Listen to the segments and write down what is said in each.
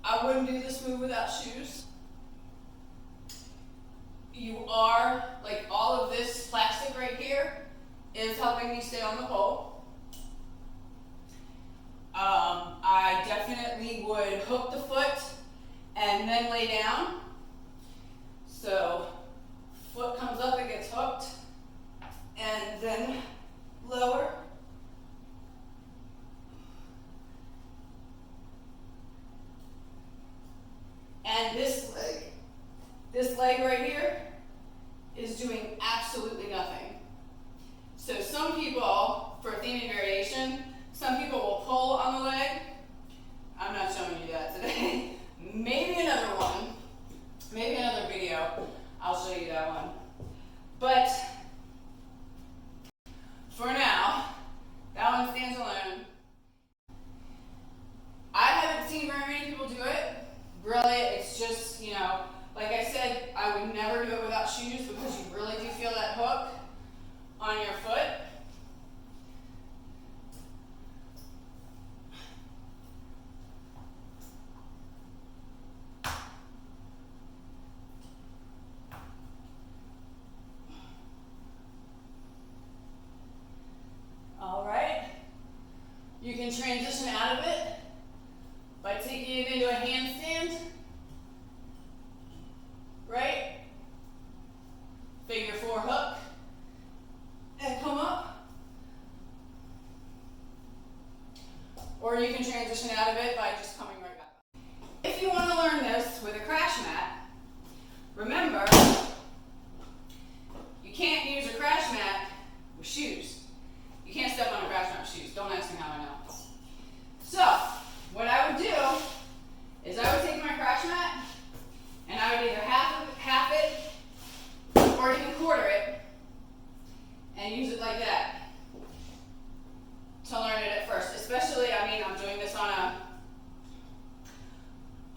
I wouldn't do this move without shoes. You are, like all of this plastic right here is helping me stay on the pole. I definitely would hook the foot and then lay down. So foot comes up, it gets hooked, and then lower. And this leg right here is doing absolutely nothing. So some people, for theme and variation, some people will pull on the leg. I'm not showing you that today. Maybe another one, maybe another video, I'll show you that one. But for now, that one stands alone. I haven't seen very many people do it. Really, it's just, you know, like I said, I would never do it without shoes because you really do feel that hook on your foot. All right. You can transition out of it by taking it into a handstand, right? Figure four hook, and come up. Or you can transition out of it by just coming right back up. If you want to learn this with a crash mat, remember, you can't use a crash mat with shoes. You can't step on a crash mat with shoes. Don't ask me how I know. So, what I would do is I would take my crash mat and I would either half it or even quarter it and use it like that to learn it at first. Especially, I mean, I'm doing this on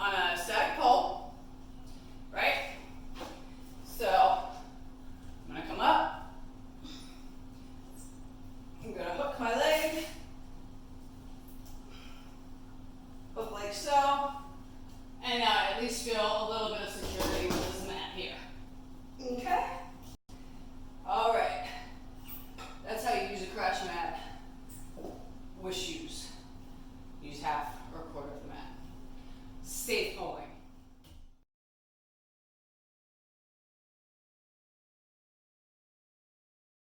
a static pole, right? So, I'm going to come up. I'm going to hook my leg. Hook like so. And now I at least feel a little